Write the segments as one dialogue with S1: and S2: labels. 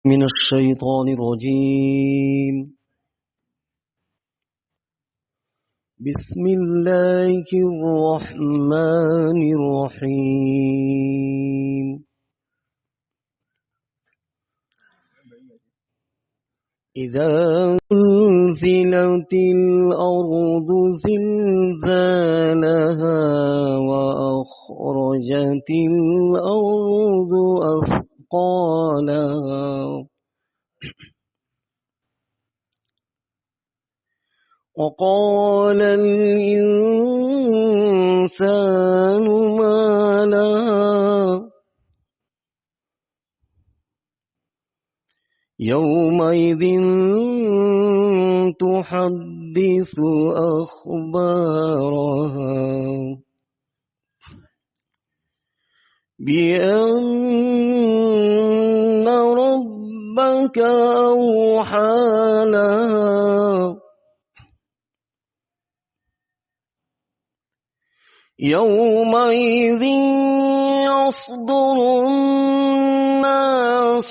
S1: من الشيطان الرجيم. بسم الله الرحمن الرحيم. إذا زلزلت الأرض زلزالها وأخرجت الأرض أثقالها وقال الإنسان ما لها يومئذ تحدث أخبارها بأن ربك أوحى لها يومئذ يصدر الناس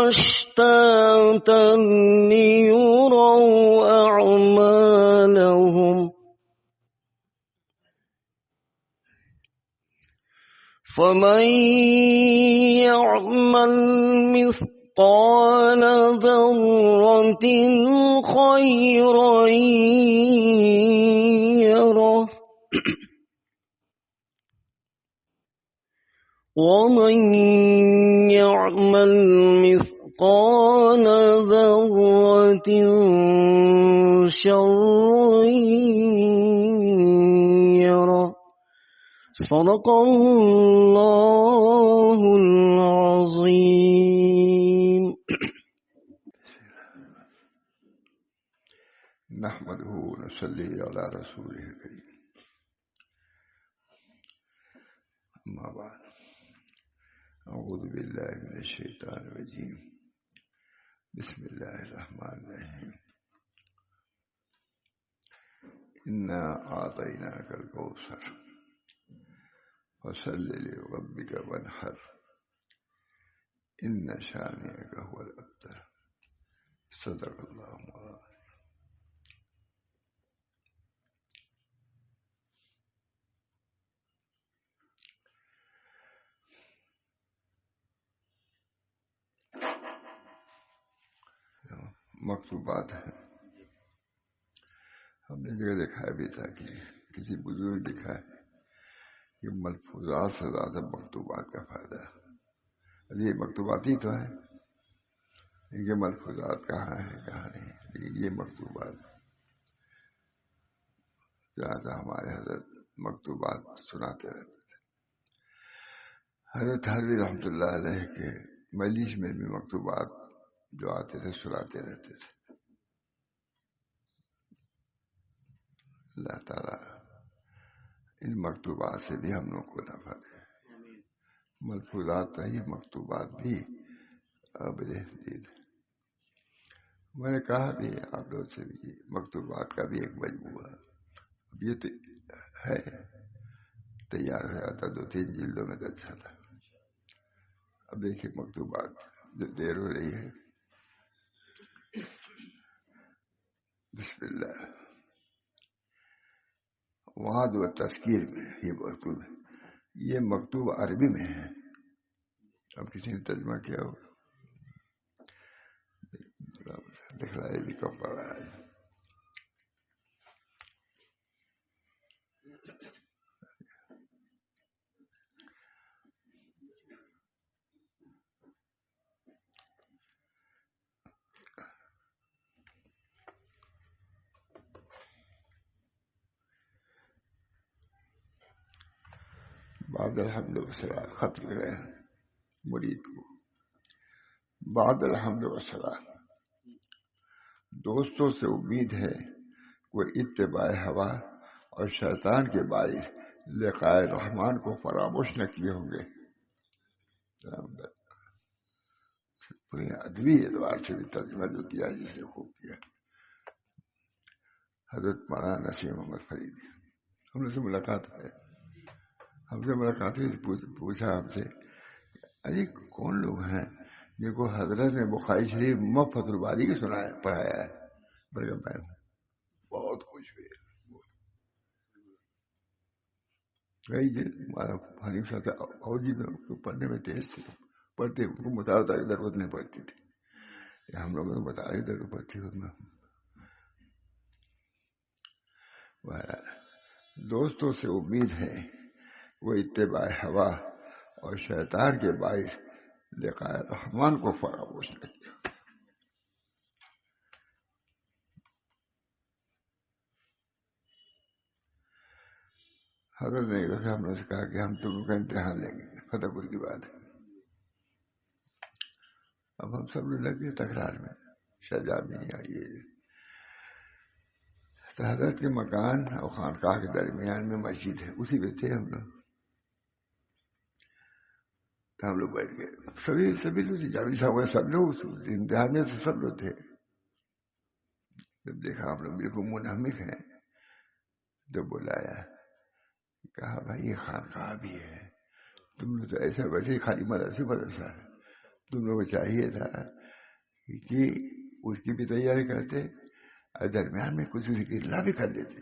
S1: أشتاتا ليروا أعمالهم فمن يعمل مثقال ذرة خيرا يره ومن يعمل مثقال ذرة شرا يره. صدق الله العظيم.
S2: نحمده ونصلي على رسوله الكريم. أما بعد، أعوذ بالله من الشيطان الرجيم. بسم الله الرحمن الرحيم. إنا أعطيناك الكوثر فصل لربك وانحر إن شانئك هو الأبتر. صدق الله مولانا. مکتوبات ہیں، ہم نے جگہ دکھایا بھی تھا کہ کسی بزرگ لکھا ہے کہ ملفوظات سے زیادہ مکتوبات کا فائدہ ہے. یہ مکتوبات ہی تو ہے، یہ ملفوظات کہاں ہیں کہاں نہیں، لیکن یہ مکتوبات زیادہ ہمارے حضرت مکتوبات سناتے رہتے تھے. حضرت حضرت رحمۃ اللہ علیہ کے مجلس میں بھی مکتوبات جو آتے تھے سناتے رہتے تھے. اللہ تعالیٰ ان مکتوبات سے بھی ہم لوگ کو نفع دے. ملفوظات نہیں، مکتوبات بھی قابل دید. میں نے کہا بھی آپ لوگ سے بھی مکتوبات کا بھی ایک مجموعہ اب یہ تو ہے تیار ہو جاتا 2-3 جلدوں میں تو اچھا تھا. اب دیکھیے مکتوبات جو دیر ہو رہی ہے. بسم اللہ. وعد و تذکیر میں یہ مکتوب عربی میں ہے. اب کسی نے ترجمہ کیا ہو دکھلائے بھی کم پڑ رہا ہے. بعد الحمد والصلاۃ خط لگ رہے ہیں مرید کو. بعد الحمد والصلاۃ دوستوں سے امید ہے کوئی اتباع ہوا اور شیطان کے باعث لقاء رحمان کو فراموش نہ کیے ہوں گے. پورے ادبی اعتبار سے بھی ترجمہ جو کیا جس نے خوب کیا. حضرت مولانا نسیم محمد فرید ہم نے سے ملاقات ہے. ہم سے ملاقات ہوئی، پوچھا ہم سے ارے کون لوگ ہیں جن کو حضرت نے بخاری شریف مفت الباری کی سنایا پڑھایا ہے برگم بہن بہت خوش ہوئے. کئی دن ہمارا حنیف صاحب اور جی پڑھنے میں تیز تھے, پڑھتے ان کو مطالعہ کی ضرورت نہیں پڑتی تھی, ہم لوگوں کو بتا رہی ضرورت پڑتی اس میں. دوستوں سے امید ہے وہ اتباع ہوا اور شیطان کے باعث لقاء رحمان کو فراموش نہ کیا. حضرت نے ایک دفعہ ہم نے سے کہا کہ ہم تم کا امتحان لیں گے, فتح پور کی بات ہے. اب ہم سب لوگ لگے تکرار میں, شہجہاں میں یہ تو حضرت کے مکان اور خانقاہ کے درمیان میں مسجد ہے, اسی میں تھے ہم لوگ. تو ہم لوگ بیٹھ گئے, سبھی لوگ جاوید صاحب سب لوگ امتحان میں سے سب لوگ تھے. جب دیکھا ہم لوگ بالکل منہمک ہیں تو بلایا, کہا بھائی یہ خانقاہ بھی ہے, تم لوگ تو ایسا بیٹھے خالی مدرسہ ہے, تم لوگوں کو چاہیے تھا کہ اس کی بھی تیاری کرتے اور درمیان میں کچھ ذکر اللہ بھی کر دیتے.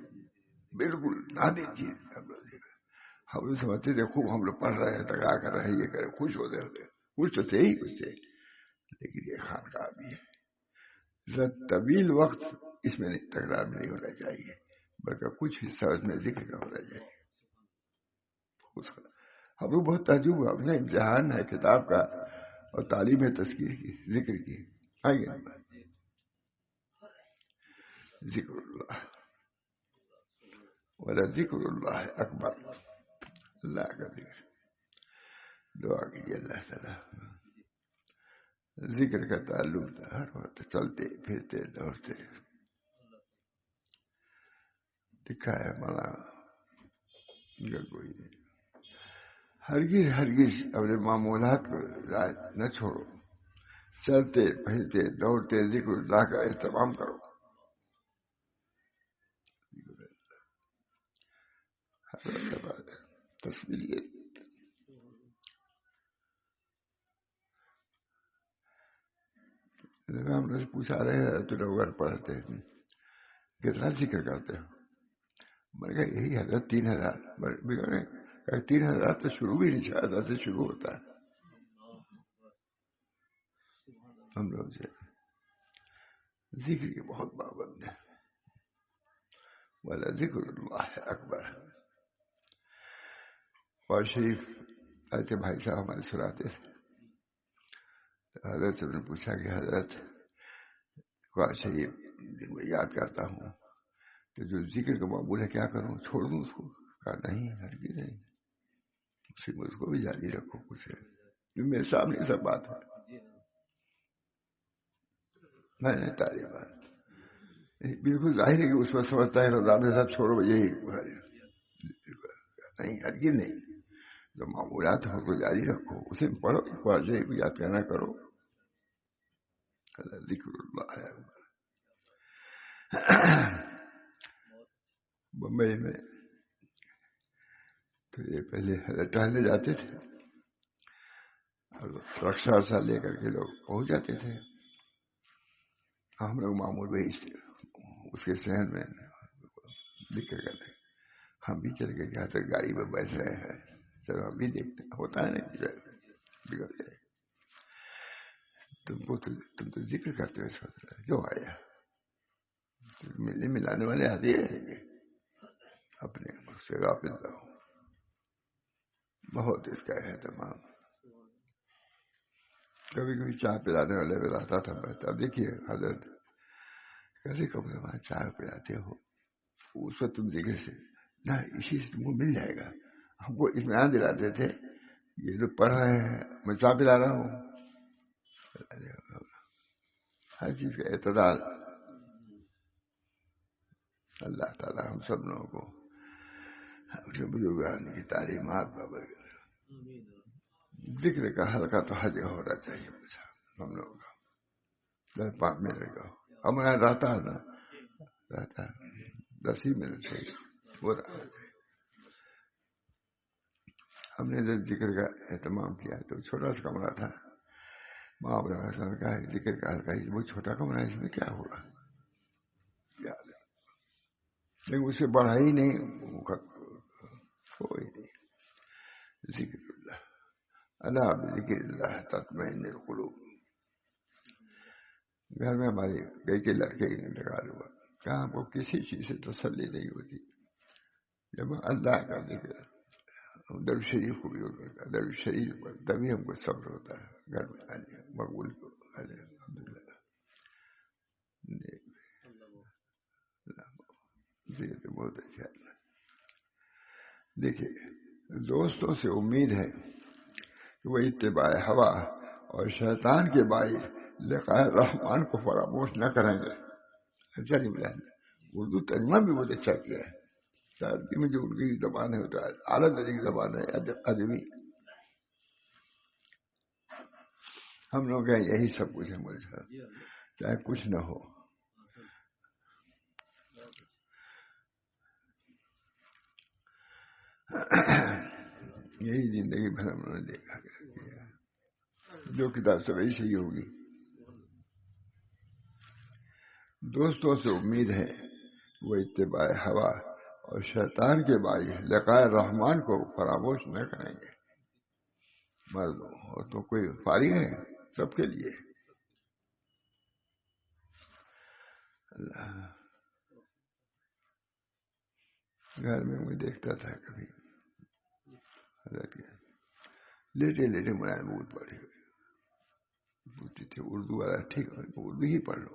S2: بالکل نہ دیجیے. ہم لوگ سمجھتے تھے خوب ہم لوگ پڑھ رہے ہیں, تکرار کر رہے ہیں, یہ کرے, خوش ہوتے ہوتے, خوش تو تھے ہی کچھ سے, لیکن یہ خانقاہ بھی ہے. طویل وقت اس میں تکرار نہیں ہونا چاہیے, بلکہ کچھ حصہ اس میں ذکر کا ہونا چاہیے. ہم لوگ بہت تعجب ہوا, اپنا امتحان ہے کتاب کا اور تعلیم ہے تذکیر کی, ذکر کی. آئیے ذکر اللہ ولا ذکر اللہ اکبر, اللہ کا ذکر. دعا کیجیے اللہ تعالیٰ ذکر کا تعلق تھا, ہر وقت چلتے پھرتے دوڑتے. لکھا ہے ہمارا کوئی ہرگز اپنے معمولات کو نہ چھوڑو, چلتے پھرتے دوڑتے ذکر اللہ کا اہتمام کرو. تصویر ہم نے پوچھا رہے تو لوگ پڑھتے ہیں کتنا ذکر کرتے ہو, میں نے کہا یہی حضرت 3000. 3000 تو شروع بھی نہیں, 6000 سے شروع ہوتا ہے. ہم لوگ سے ذکر کے بہت پابند ہیں. والا ذکر اللہ اکبر. اور شریف ایسے بھائی صاحب ہمارے سناتے تھے, حضرت سے نے پوچھا کہ حضرت قرآن شریف دن میں یاد کرتا ہوں تو جو ذکر کا معمول ہے کیا کروں, چھوڑ دوں اس کو؟ کہا نہیں, ہرگز نہیں, اس کو بھی جاری رکھو. کچھ ہے میرے سامنے سب بات ہے, میں نے تعلیمات بالکل ظاہر ہے کہ اس وقت سمجھتا ہے رمضان صاحب چھوڑو یہی نہیں, ہرگز نہیں. جو معمولات ہیں اس کو جاری رکھو, اسے پڑھو, قرآن شریف کو یاد کرنا کرو. ذکر اللہ ہے. بمبئی میں تو یہ پہلے حضرت ٹہلنے جاتے تھے اور رکشا لے کر کے لوگ پہنچ جاتے تھے. ہم لوگ معمول بھیجتے اس کے شہر میں ذکر کرتے, ہم بھی چل کے کیا تک گاڑی میں بیٹھ رہے ہیں, چلو ہم بھی دیکھتے, ہوتا ہے نا بگڑ جائے. تم تو ذکر کرتے ہو اس وقت, کیوں آیا؟ ملانے والے آتے رہیں گے, اپنے سے غافل نہ ہو. بہت اس کا اہتمام. کبھی کبھی چائے پلانے والے میں رہتا تھا بہتا. دیکھیے حضرت کبھی کبھی وہاں چائے پلاتے ہو, اس وقت تم ذکر سے نہ اسی سے تم کو مل جائے گا. ہم کو اطمینان دلاتے تھے, یہ لوگ پڑھ رہے ہیں, میں چائے پلا رہا ہوں. ہر چیز کا اعتدال. اللہ تعالیٰ ہم سب لوگوں کو اپنے بزرگان کی تعلیمات پر ذکر کا حلقہ تو حج ہونا چاہیے. ہم لوگوں کا 5 منٹ کا ہمارا رہتا ہے نا, رہتا ہے 10 ہی منٹ چاہیے, وہ رہنا چاہیے. ہم نے جب ذکر کا اہتمام کیا تو چھوٹا سا کمرہ تھا, ماں نے کہا ذکر کا ہلکا وہ چھوٹا کمرہ ہے، اس میں کیا ہوگا، یاد ہے، لیکن اسے بڑھا ہی نہیں، کوئی نہیں. ذکر اللہ، الا بذکر اللہ تطمئن القلوب. گھر میں ہمارے کئی لڑکے انتقال ہوا، کہاں ہم کو کسی چیز سے تسلی نہیں ہوتی جب اللہ کا ذکر، درود شریف کو بھی ہوتا، درود شریف پر تبھی ہم کو صبر ہوتا ہے. گھر میں آنے مقبول کو الحمدللہ. یہ تو بہت اچھا ہے. دیکھیے دوستوں سے امید ہے کہ وہ اتباع ہوا اور شیطان کے باعث لقاء رحمان کو فراموش نہ کریں گے. اچھا نہیں بلا، اردو ترجمہ بھی بہت اچھا کیا ہے. عربی میں جو اردو کی زبان ہے ہوتا ہے اعلیٰ درجے کی زبان ہے ادبی. ہم لوگ ہیں یہی سب کچھ ہے مجھے ساتھ، چاہے کچھ نہ ہو. یہی زندگی بھر ہم نے دیکھا جو کتاب سے وہی صحیح ہوگی. دوستوں سے امید ہے وہ اتباع ہوا اور شیطان کے باعث لقاء رحمان کو فراموش نہ کریں گے. مردوں اور تو کوئی فارغ ہے سب کے لیے. اللہ گھر میں میں دیکھتا تھا کبھی لیٹے لیٹے مولانا بود پڑھے پوچھتے تھے اردو والا ٹھیک ہے اردو ہی پڑھ لو.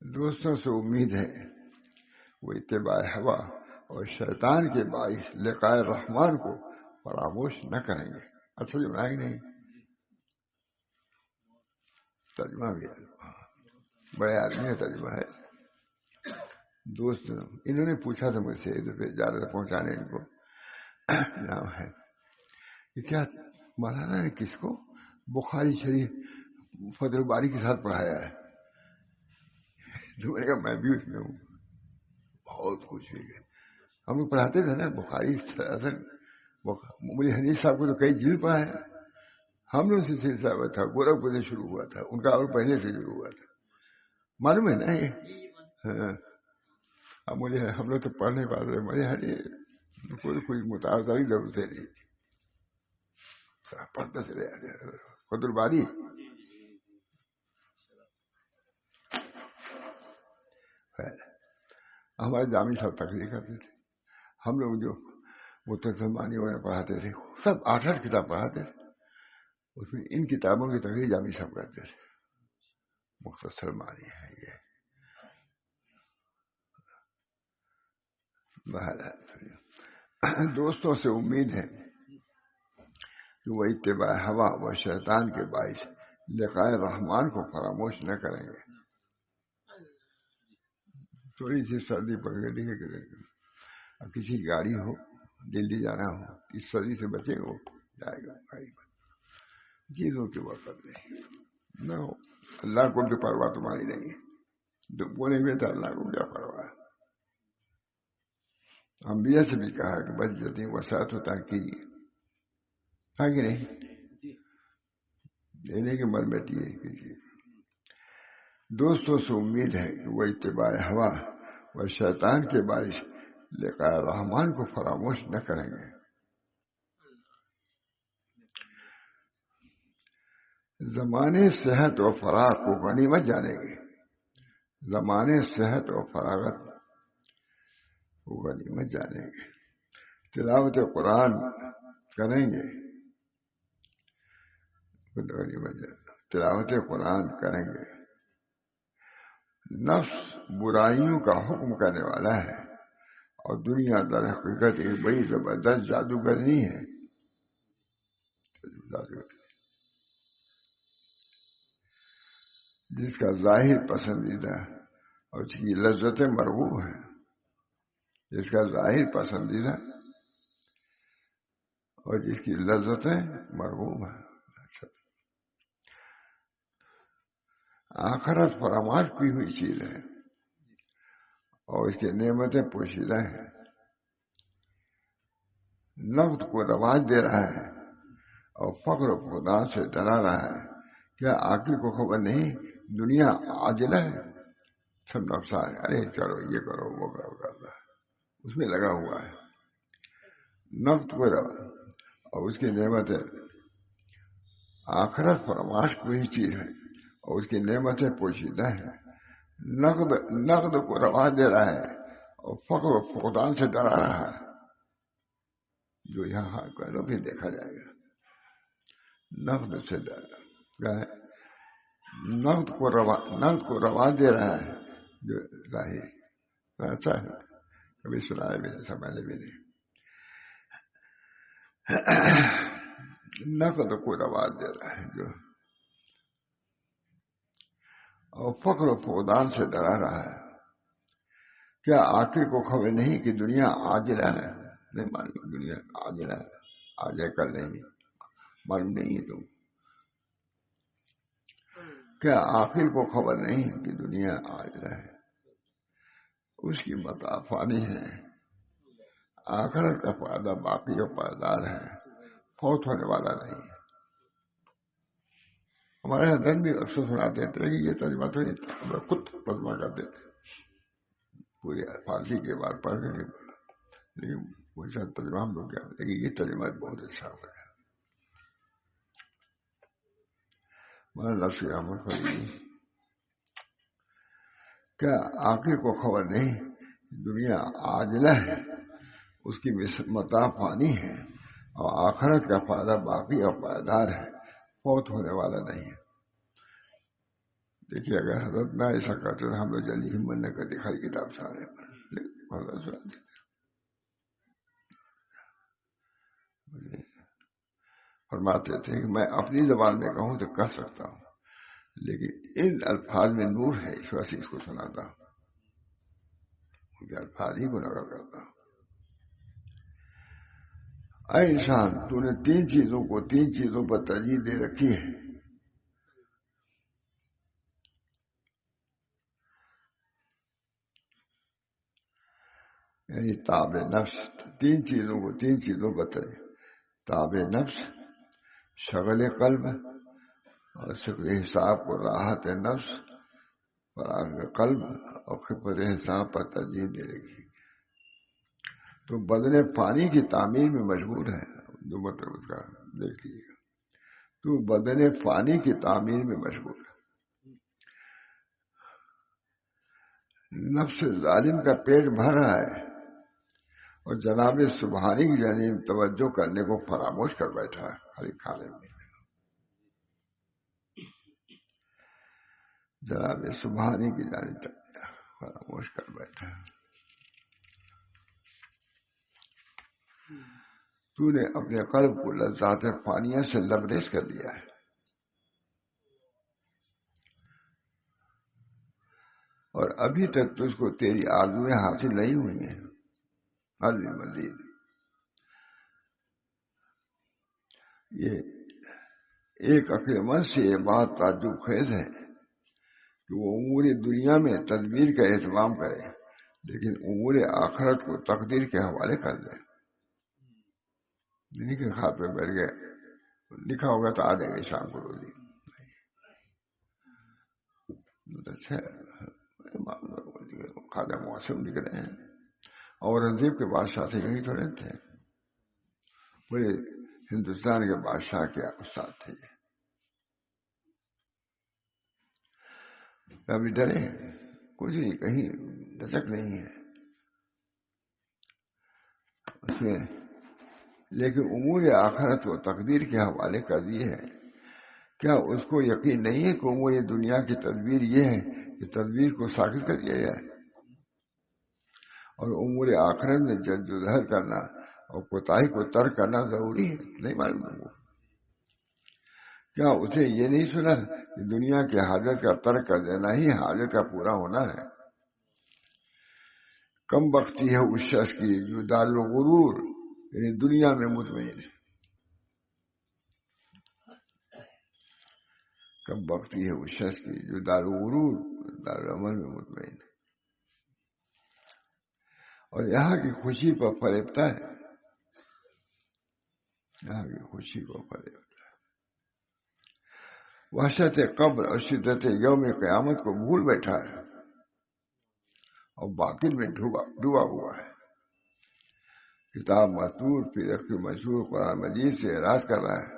S2: دوستوں سے امید ہے وہ اتباع ہوا اور شیطان کے باعث لقاء رحمان کو فراموش نہ کریں گے. اچھا جو بنائے نہیں ترجمہ بھی ہے، بڑے آدمی کا ترجمہ ہے. دوست انہوں نے پوچھا تھا مجھ سے زیادہ پہنچانے ان کو نام ہے کہ کیا مولانا نے کس کو بخاری شریف فتح الباری کے ساتھ پڑھایا ہے. تو میں نے کہا میں بھی اس میں ہوں. بہت خوشی ہے. ہم لوگ پڑھاتے تھے نا بخاری، مجھے حنیف صاحب کو تو کئی جلد پڑھا ہے. ہم لوگ سے سلسلہ تھا گورکھپور سے شروع ہوا تھا، ان کا اور پہلے سے شروع ہوا تھا. معلوم ہے نا یہ. اب مجھے ہم لوگ تو پڑھنے والے مجھے کوئی متاثر ضرورت نہیں تھی، پڑھتے چلے آتے. فتح الباری ہمارے جامی صاحب تقریر کرتے تھے. ہم لوگ جو متسلمانی وغیرہ پڑھاتے تھے سب 8 کتاب پڑھاتے تھے، اس میں ان کتابوں کی تقریر جامی صاحب کرتے تھے. مختصر معنی ہے یہ. دوستوں سے امید ہے کہ وہ اتباع ہوا و شیطان کے باعث لقاء رحمان کو فراموش نہ کریں گے. تھوڑی سی سردی پڑ گئی ہے، اب کسی کی گاڑی ہو دلی جانا ہو اس سردی سے بچے وہ جائے گا گاڑی پر. چیزوں کی وقت نہیں نہ ہو. اللہ کو بھی پرواہ تمہاری نہیں ہے، تو بولیں گے تو اللہ کو کیا پرواہ. انبیاء سے بھی کہا کہ بس جتنی وسعت ہوتا کیجیے، ہے کہ نہیں، دینے کے من بیٹھیے کیجیے. دوستوں سے امید ہے کہ وہ اتباع ہوا و شیطان کے باعث لقاء رحمان کو فراموش نہ کریں گے. زمانے صحت و فراغ کو غنیمت جانیں گے. زمانے صحت و فراغت کو غنیمت جانیں گے. تلاوت قرآن کریں گے، تلاوت قرآن کریں گے. نفس برائیوں کا حکم کرنے والا ہے اور دنیا در حقیقت ایک بڑی زبردست جادوگرنی ہے. جس کا ظاہر پسندیدہ اور اس کی لذتیں مرغوب ہیں. جس کا ظاہر پسندیدہ اور جس کی لذتیں مرغوب ہیں. آخرت فراموش کی ہوئی چیز ہے اور اس کی نعمتیں پوشیدہ ہیں. نقد کو رواج دے رہا ہے اور فقر و فقدان سے ڈرا رہا ہے. کیا عاقل کو خبر نہیں دنیا عاجلہ ہے؟ سب نفسہ ہے، ارے چلو یہ کرو وہ کرو کرتا ہے، اس میں لگا ہوا ہے. نقد کو اور اس کی نعمتیں آخرت فرماش کوئی چیز ہے اور اس کی نعمتیں پوشیدہ ہیں. نقد کو رواج دے رہا ہے اور فقر و فقدان سے ڈرا رہا ہے. جو یہاں کرو بھی دیکھا جائے گا. نقد سے ڈرا ہے، نقد کو رواج دے رہا ہے جو ظاہر اچھا ہے. کبھی سنایا بھی نہیں، سمجھے بھی نہیں. نقد کو رواج دے رہا ہے جو، اور فقر و فقدان سے ڈرا رہا ہے. کیا آخر کو خبر نہیں کہ دنیا عاجلہ ہے؟ نہیں معلوم دنیا عاجلہ ہے، آج ہے کل نہیں، معلوم نہیں ہے تم. کیا آخر کو خبر نہیں کہ دنیا عاجلہ ہے؟ اس کی متاع فانی ہے، آخرت کا فائدہ باقی و پائیدار ہے، فوت ہونے والا نہیں ہے. ہمارے یہاں دن بھی اکثر سناتے تھے کہ یہ ترجمہ تو نہیں تھا، ہم لوگ خود ترجمہ کرتے تھے پورے فارسی کے بعد پڑھ کے نہیں پڑھا، لیکن ویسا ترجمہ ہم لوگ کیا، لیکن یہ ترجمہ بہت اچھا ہو گیا. مولانا نصیر احمد فریدی، کیا آخر کو خبر نہیں دنیا عاجلہ ہے، اس کی متاع فانی ہے اور آخرت کا فائدہ باقی اور پائیدار ہے، فوت ہونے والا نہیں ہے. دیکھیے اگر حضرت نہ ایسا کرتے تو ہم لوگ جلدی ہمت نہ کر دکھائی کتاب سارے فرماتے تھے کہ میں اپنی زبان میں کہوں تو کہہ سکتا ہوں، لیکن ان الفاظ میں نور ہے، اس وجہ سے اس کو سناتا ہوں، کیونکہ الفاظ ہی کو نقل کرتا ہوں. اے انسان، تو نے تین چیزوں پر ترجیح دے رکھی ہے. یعنی تاب نفس، تین چیزوں پر ترجیح: تاب نفس، شغل قلب اور شکر حساب کو راحت نفس، فراغ قلب اور خفت حساب پر ترجیح دے رکھی. تو بدن فانی کی تعمیر میں مجبور ہے. جو مطلب اس کا دیکھ لیجیے گا، تو بدن فانی کی تعمیر میں مشغول ہے. نفس ظالم کا پیٹ بھر رہا ہے اور جناب سبحانی کی جانب توجہ کرنے کو فراموش کر بیٹھا ہے. خالی کھانے میں جناب سبحانی کی جانب فراموش کر بیٹھا ہے. تو نے اپنے قلب کو لذات فانیہ سے لبریز کر لیا ہے اور ابھی تک تجھ کو تیری آرزویں حاصل نہیں ہوئی ہیں. حل مزید یہ ایک عقل مند سے یہ بات تعجب خیز ہے کہ وہ امور دنیا میں تدبیر کا اہتمام کرے لیکن امور آخرت کو تقدیر کے حوالے کر دے. نہیں کہ ہاتھ میں بیٹھ گئے لکھا ہوگا تو آ جائے گا شام کو روزی. اچھا خواجہ معصوم لکھ رہے ہیں اورنگزیب کے بادشاہ تھے، یہی تھوڑے تھے، پورے ہندوستان کے بادشاہ کے استاد تھے. ابھی ڈرے کچھ نہیں، کہیں دھچک نہیں ہے اس میں، لیکن امور آخرت و تقدیر کے حوالے کر دیے ہے. کیا اس کو یقین نہیں ہے کہ امور دنیا کی تدبیر یہ ہے کہ تدبیر کو ساکت کر دیا جائے اور امور آخرت میں جد و جہد کرنا اور کوتاہی کو ترک کرنا ضروری ہے؟ نہیں معلوم ہے. کیا اسے یہ نہیں سنا کہ دنیا کی حاجت کا ترک کر دینا ہی حاجت کا پورا ہونا ہے؟ کم بختی ہے اس شخص کی جو دار الغرور یعنی دنیا میں مطمئن ہے. کم بختی ہے اس شخص کی جو دار الغرور دارالعمل میں مطمئن ہے اور یہاں کی خوشی پر فریبتا ہے. یہاں کی خوشی کو فریب ہوتا ہے. وحشت قبر اور شدت یوم قیامت کو بھول بیٹھا ہے اور باطل میں ڈوبا ہوا ہے. کتاب مستور فی رخ مشہور قرآن مجید سے اعراض کر رہا ہے.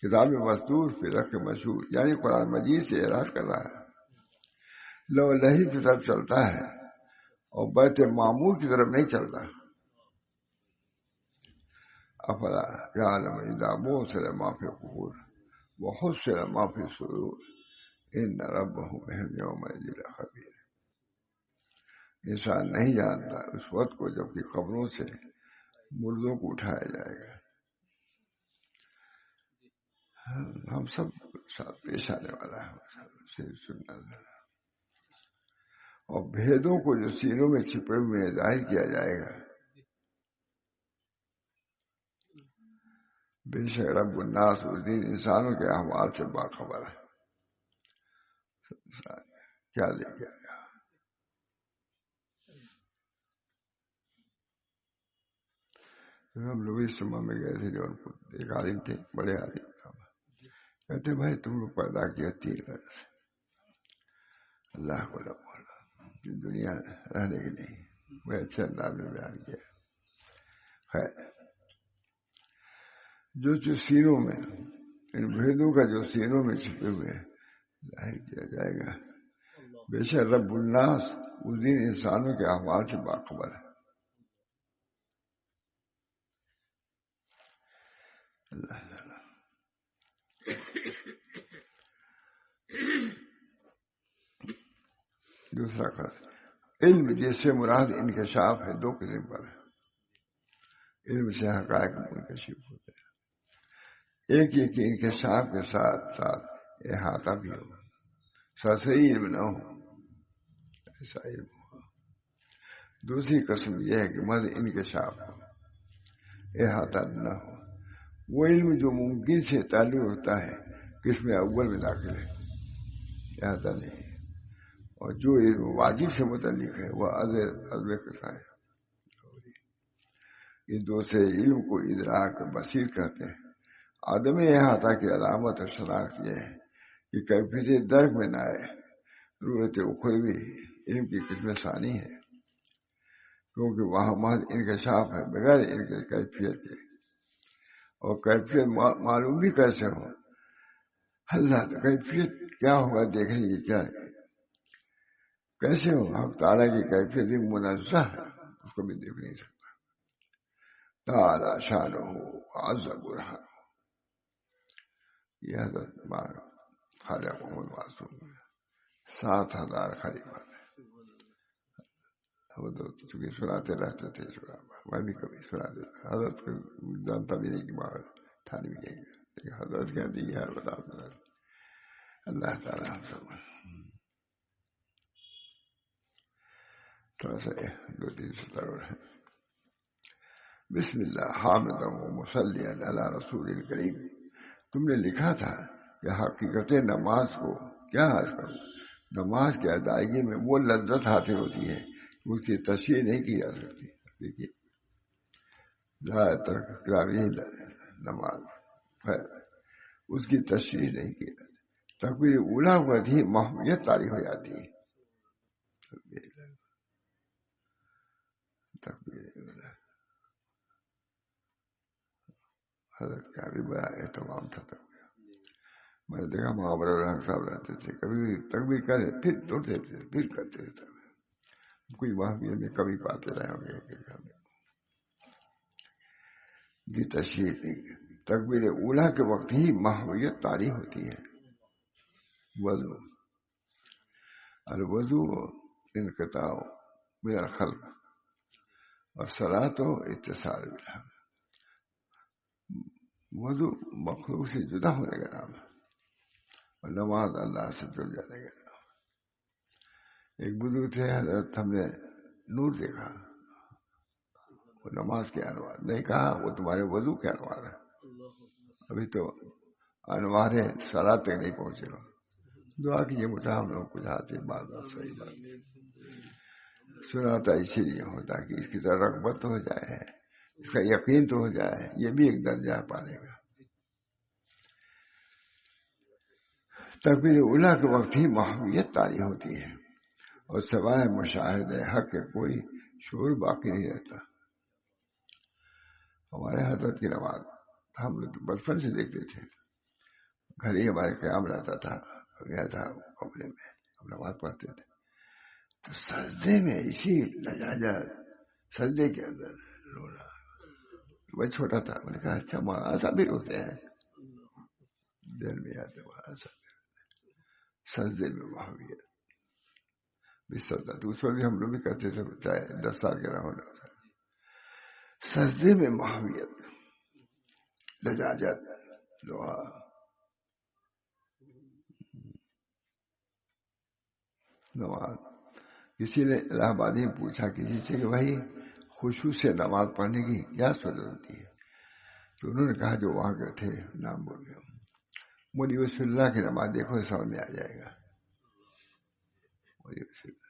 S2: کتاب مستور فی رخ مشہور یعنی قرآن مجید سے اعراض کر رہا ہے. لو لہی کی طرف چلتا ہے اور بیت معمور کی طرف نہیں چلتا. افلا یعلم اذا بعثر ما فی القبور وحصل ما فی الصدور ان ربهم بهم یومئذ لخبیر. انسان نہیں جانتا اس وقت کو جب کہ قبروں سے مردوں کو اٹھایا جائے گا. ہم سب ساتھ پیش آنے والا ہے سننا اور بھیدوں کو جو سینوں میں چھپے ہوئے ظاہر کیا جائے گا. بے شک رب الناس اس دن انسانوں کے احوال سے باخبر ہے. کیا لے کے آیا؟ ہم لوگ اس سما میں گئے تھے جو ایک عالم تھے, بڑے عالم. کہتے بھائی تم لوگ پیدا کیا 3 وجہ سے. اللہ کو بولا دنیا رہنے کی نہیں. وہ اچھے انداز میں بیان کیا. خیر جو سینوں میں ان بھیدوں کا جو سینوں میں چھپے ہوئے ظاہر کیا جائے گا. بے شک رب الناس اس دن انسانوں کے احوال سے باخبر ہے. اللہ تعالیٰ دوسرا قرض علم جس سے مراد انکشاف ہے 2 قسم پر ہے. علم سے حقائق منکشف ہوتے ہیں. ایک یہ کہ انکشاف کے ساتھ ساتھ احاطہ بھی ہو. صحیح علم نہ ہو ایسا علم ہو. دوسری قسم یہ ہے کہ مد انکشاف ہو احاطہ نہ ہو. وہ علم جو ممکن سے تعلق ہوتا ہے قسم اول میں داخل ہے احاطہ نہیں. اور جو علم واجب سے متعلق ہے وہ ازل قسم ہے. ان 2 سے علم کو ادراک بصیر کہتے ہیں. عدم احاطہ کی علامت اور شناخت یہ ہے کہ کیفیت درک میں نہ آئے. رویت اخروی علم کی قسم ثانی ہے کیونکہ وہاں محض انکشاف ہے بغیر ان کے کیفیت کے. اور کیفیت معلوم بھی کیسے ہو؟ اللہ کیفیت کیا ہوگا دیکھنے کی کیا ہے کیسے ہو؟ حق تعالیٰ کی کیفیت منزہ ہے اس کو بھی دیکھ نہیں سکتا. تعالیٰ شانہ عز برہانہ. یہ حضرت خواجہ محمد معصوم 7,000 خلیفہ چونکہ سناتے رہتے تھے. میں بھی کبھی سناتے تھا. حضرت کو جانتا بھی نہیں کہ بابا تھانی بھی کہیں گے لیکن حضرت کہتی ہے بتا. اللہ تعالیٰ ہم سب تھوڑا سا 2-3 سطر اور ہے. بسم اللہ حامد و مصلیٰ علی رسول الکریم. تم نے لکھا تھا کہ حقیقت نماز کو کیا حاصل کروں. نماز کی ادائیگی میں وہ لذت حاصل ہوتی ہے اس کی تشریح نہیں کی جا سکتی. دیکھیے نماز ہے اس کی تشریح نہیں کی جاتی. تکبیر اولیٰ وقت ہی محمیت تعریف ہو جاتی ہے. حضرت کا بھی بڑا اہتمام تھا. میں نے دیکھا محاور الحق صاحب رہتے تھے کبھی تکبیر کرے پھر توڑتے تھے پھر کرتے تھے. کوئی محمیت میں کبھی پاتے رہے ہوں گے کی تشریح نہیں. تکبیر اولیٰ کے وقت ہی محویت تعریف ہوتی ہے. وضو الوضو انقطاع من الخلق اور صلاۃ و اتصال بالحق. وضو مخلوق سے جدا ہونے کا نام ہے اور نماز اللہ سے جڑ جانے کا نام. ایک بزرگ تھے حضرت ہم نے نور دیکھا. وہ نماز کے انوار نہیں کہا وہ تمہارے وضو کے انوار ہے. ابھی تو انوار صلاۃ تک نہیں پہنچے. دعا کیجیے مجھے ہم لوگ کچھ آتے بات صحیح بات سناتا اسی لیے ہوتا کہ اس کی طرح رغبت ہو جائے اس کا یقین تو ہو جائے، یہ بھی ایک درجہ ہے پانے کا۔ تکبیر اولیٰ کے وقت ہی محویت طاری ہوتی ہے اور سوائے مشاہدہ حق کے کوئی شعور باقی نہیں رہتا۔ ہمارے حضرت کی نماز ہم لوگ بچپن سے دیکھتے تھے، گھر ہی ہمارے قیام رہتا تھا، گیا تھا کمرے میں، ہم نماز پڑھتے تھے تو سجدے میں اسی لجاجت، سجدے کے اندر رونا۔ میں چھوٹا تھا، میں نے کہا اچھا وہاں ایسا بھی ہوتے ہیں، دل میں آتے وہاں ایسا سجدے میں محویت بستر تو اس وقت بھی ہم لوگ بھی کرتے تھے، چاہے 10 سال کے نہ ہونا، سجدے میں محویت، لجاجت، دعا۔ نماز کسی نے الہ آبادی میں پوچھا کسی سے کہ بھائی خشوع سے نماز پڑھنے کی کیا صورت ہوتی ہے؟ تو انہوں نے کہا جو وہاں کے تھے، نام بول گئے، مولی وسیع اللہ کی نماز دیکھو سمجھ میں آ جائے گا۔ مولی وسیع اللہ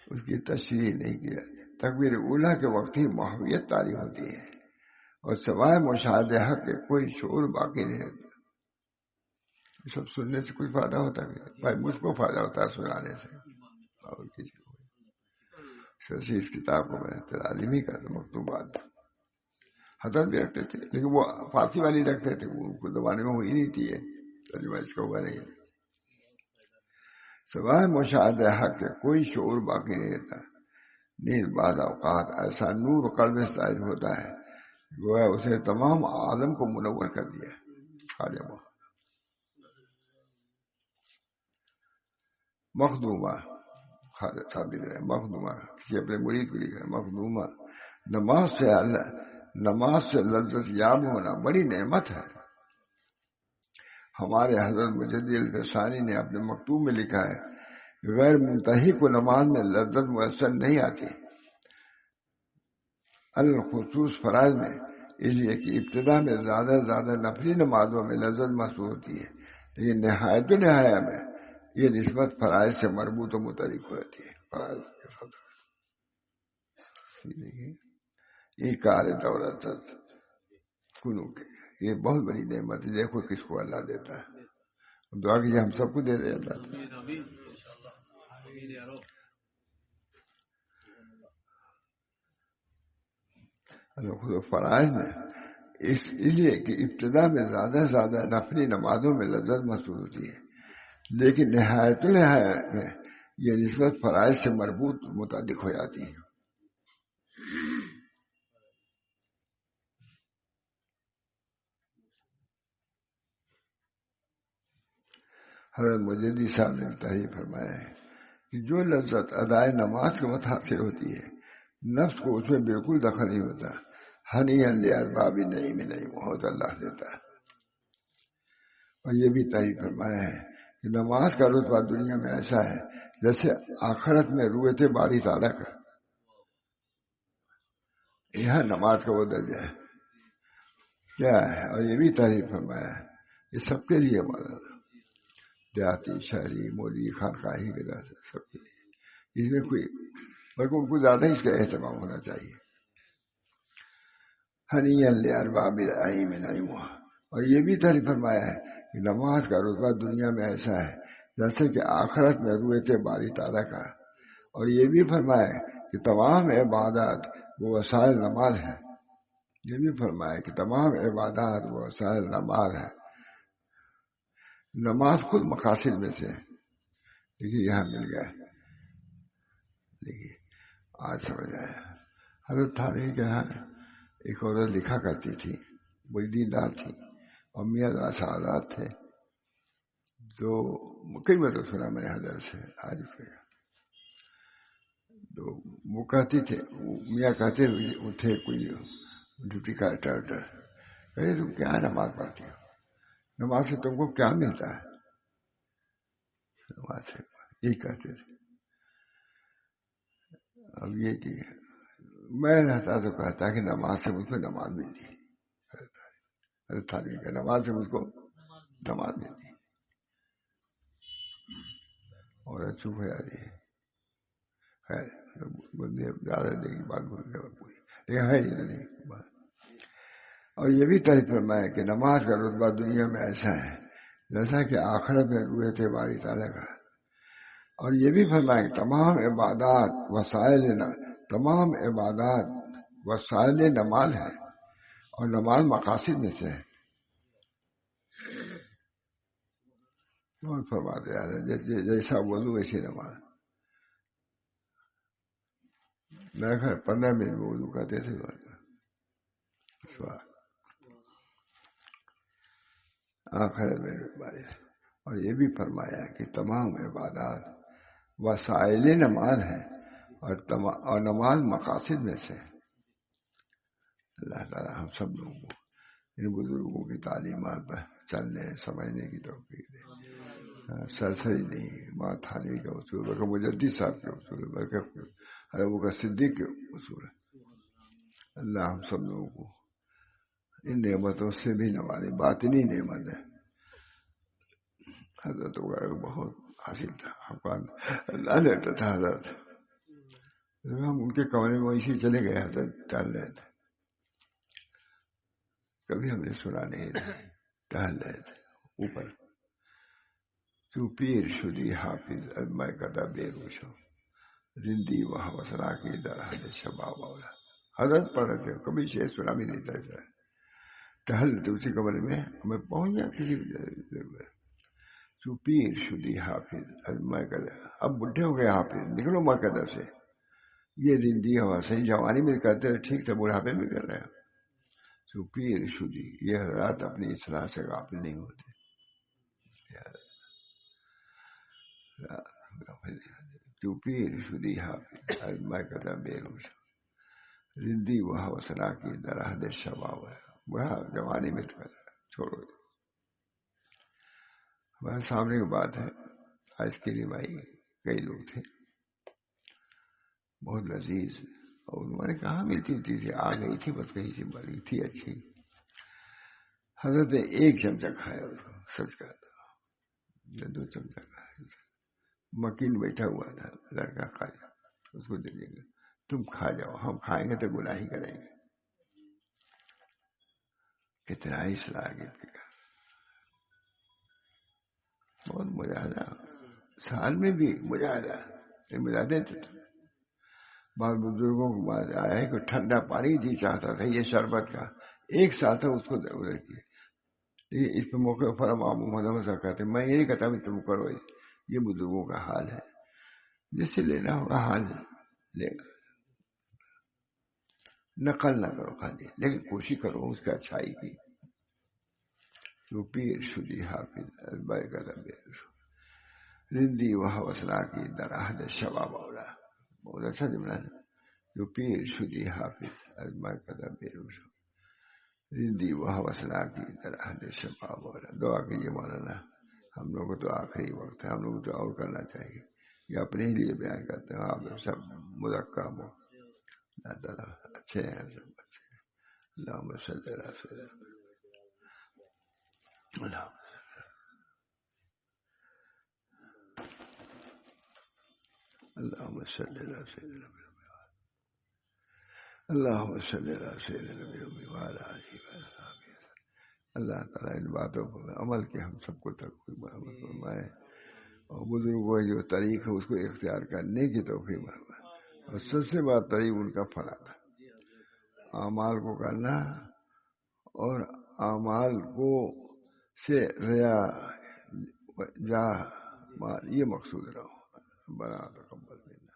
S2: اس کی تشریح نہیں کیا۔ تکبیر اولیٰ کے وقت ہی محویت طاری ہوتی ہے اور سوائے مشاہدہ حق کے کوئی شعور باقی نہیں رہتا۔ یہ سب سننے سے کوئی فائدہ ہوتا ہے؟ بھائی مجھ کو فائدہ ہوتا ہے سنانے سے، اور کسی کو۔ اس کتاب کو میں تعلیمی کرتا، مکتوبات حضرت بھی رکھتے تھے، لیکن وہ فارسی والی رکھتے تھے، وہ ان کو زمانے میں ہوئی نہیں تھی، ترجمہ اس کا ہوا نہیں۔ سوائے مشاہدہ حق کے کوئی شعور باقی نہیں رہتا۔ نیز بعض اوقات ایسا نور قلب سے ظاہر ہوتا ہے گویا اسے تمام عالم کو منور کر دیا۔ خواجہ مخدومہ، خواجہ صاحب لکھ رہے ہیں مخدومہ، کسی اپنے مرید کو لکھ رہے ہیں مخدومہ، نماز سے لذت یاب ہونا بڑی نعمت ہے۔ ہمارے حضرت مجدد الفسانی نے اپنے مکتوب میں لکھا ہے غیر منتہی کو نماز میں لذت میسر نہیں آتی، الخصوص فرائض میں، اس لیے کہ ابتدا میں زیادہ سے زیادہ نفلی نمازوں میں لذت محسوس ہوتی ہے، لیکن نہایت نہایا میں یہ نسبت فرائض سے مربوط و متعلق ہو جاتی ہے۔ فرائض کے ساتھ یہ کار دولت کنو کے، یہ بہت بڑی نعمت ہے، دیکھو کس کو اللہ دیتا ہے۔ دعا کیجیے ہم سب کو دے دے اللہ۔ خود فرائض میں اس لیے کہ ابتدا میں زیادہ سے زیادہ نفلی نمازوں میں لذت محسوس ہوتی ہے، لیکن نہایت میں یہ نسبت فرائض سے مربوط متعلق ہو جاتی ہے۔ حضرت مجددی صاحب نے تحریر فرمایا ہے کہ جو لذت ادائے نماز کے وقت حاصل ہوتی ہے نفس کو اس میں بالکل دخل نہیں ہوتا۔ ہنی الارباب نعیم نہیں بہت اللہ دیتا ہے۔ اور یہ بھی تحریر فرمایا ہے کہ نماز کا رتبہ دنیا میں ایسا ہے جیسے آخرت میں رویت باری تعالیٰ کا، یہاں نماز کا وہ درجہ ہے کیا ہے۔ اور یہ بھی تحریر فرمایا ہے یہ سب کے لیے ہمارا دیہاتی، شہری، مولوی، خانقاہی کے سب کے لیے، اس میں کوئی بلکہ ان کو زیادہ اس کا اہتمام ہونا چاہیے۔ ہنی الارباب نعیم، اور یہ بھی تحریر فرمایا ہے کہ نماز کا رتبہ دنیا میں ایسا ہے جیسے کہ آخرت میں رویت باری تعالیٰ کا، اور یہ بھی فرمایا کہ تمام عبادات وہ وسائل نماز ہے۔ یہ بھی فرمایا کہ تمام عبادات وہ وسائل نماز ہے، نماز خود مقاصد میں سے ہے۔ دیکھیے یہاں مل گیا، دیکھیے آج سمجھ آیا۔ حضرت تھانوی کے یہاں ایک عورت لکھا کرتی تھی، بڑی دیندار تھی، اور میاں سعادات تھے، جو کئی مرتبہ سنا میں نے حضرت سے، آج تو وہ کہتی تھے، میاں کہتے تھے کوئی ڈیوٹی کا ڈائریکٹر، کہتے تم کیا نماز پڑھتی ہو، نماز سے تم کو کیا ملتا ہے؟ نماز سے یہی کہتے تھے۔ اب یہ کہ میں رہتا تو کہتا کہ نماز سے مجھ کو نماز ملتی، تھانوی کا نماز سے مجھ کو نماز ملتی، اور چپ ہو جا رہی ہے۔ خیر بندے زیادہ دیر کی بات بھول گئے پوری، لیکن ہے یہ نہیں بات. اور یہ بھی طے فرمایا کہ نماز کا رتبہ دنیا میں ایسا ہے جیسا کہ آخرت میں روئے تھے باری تعالیٰ کا. اور یہ بھی فرمایا کہ تمام عبادات وسائل نماز ہیں، اور نماز مقاصد میں سے ہے. بہت فرماتے ہیں جیسا وضو ویسی نماز. میں 15 منٹ میں وضو کرتے تھے. آخرت میں باری. اور یہ بھی فرمایا کہ تمام عبادات وسائل نماز ہیں، اور نماز مقاصد میں سے. اللہ تعالیٰ ہم سب لوگوں کو ان بزرگوں کی تعلیمات پر چلنے سمجھنے کی توفیق دے. سرسری نہیں، ماں تھانوی کا اصول، بلکہ مجدد صاحب کے اصول، بلکہ ابوبکر صدیق کے اصول ہے. اللہ ہم سب لوگوں کو ان نعمتوں سے بھی نوازے. باطنی نعمت ہے. حضرت وغیرہ بہت حاصل تھا، اللہ لیتا تھا. حضرت ہم ان کے کمرے میں ویسے چلے گئے، حضرت ٹہل رہے تھے. کبھی ہم نے سنا نہیں تھا. ٹہل رہے تھے اوپر. تو پیر شدی حافظ ازمائے کدا بے روشو رندی وہاں وسرا کی درحد شباب اولا. حضرت پڑھ رہے تھے، کبھی شعر سنا بھی نہیں تھا. ٹہل رہے تھے اسی کمرے میں. ہمیں پہنچ گیا کسی تو پیر شدی حافظ ازمائے کدا. اب بڈھے ہو گئے حافظ، نکلو مقدر سے. یہ زندگی ہوا صحیح جوانی میں کرتے تھے، ٹھیک تھا، بڑھاپے میں کر رہے ہیں. تو پیر شدی، یہ حضرات اپنی اصلاح سے غافل نہیں ہوتے. تو پیر شدی حافظ ازمائے کدا بے روش رندی وہاں وسنا کی درحد شباب ہے. بڑا جوانی میں چھوڑو. ہمارے سامنے کی بات ہے، آج کے لیے بھائی کئی لوگ تھے بہت لذیذ، اور انہوں نے کہاں ملتی تھی، آ گئی تھی بس کہیں سے بڑی تھی اچھی. حضرت نے ایک چمچہ کھایا اس کو، سچ کہا تھا. 2 چمچہ کھایا. مکین بیٹھا ہوا تھا، لڑکا کھایا. اس کو دے دیں گے، تم کھا جاؤ، ہم کھائیں گے تو گناہی کریں گے. کتنا ہی صلاحیت کا بہت مجاہدہ. سال میں بھی مجاہدہ دیتے تھے. بعض بزرگوں کو بات آیا ہے کہ ٹھنڈا پانی جی چاہتا تھا یہ شربت کا، ایک سال تھا اس کو ضرورت کی. اس پہ موقع پر محمد کہتے میں یہ نہیں کہتا بھی تم کرو. یہ بزرگوں کا حال ہے، جس سے لینا ہوگا حال لے گا. نقل نہ کرو خالی، لیکن کوشش کرو اس کا اچھائی کی. تو پیر شدی حافظ ازمائے کدا بے روش رندی وہاں وسنا کی درحد شباب اولا. بہت اچھا جملہ ہے. جو پیر شدی حافظ ازمائے کدا بے روش رندی وہاں وسنا کی درحد شباب اولا. دعا کیجیے مولانا، ہم لوگ کو تو آخری وقت ہے، ہم لوگ کو تو اور کرنا چاہیے. یہ اپنے ہی لیے بیان کرتے ہیں، آپ سب مذکر ہو. اللہ تعالیٰ اچھے ہیں، سب اچھے ہیں. اللہم صلی علی سیدنا اللہم صلی علی سیدنا اللہم صلی علی سیدنا وعلی آلہ وصحبہ. اللہ تعالیٰ ان باتوں پر عمل کے ہم سب کو توفیق عمل فرمائے، اور بزرگوں جو طریق ہے اس کو اختیار کرنے کی توفیق فرمائے. اور سب سے بڑا طریق ان کا فلا تھا، اعمال کو کرنا، اور اعمال کو سے ریا جاہ مال یہ مقصود رہو. بنا تقبل منا.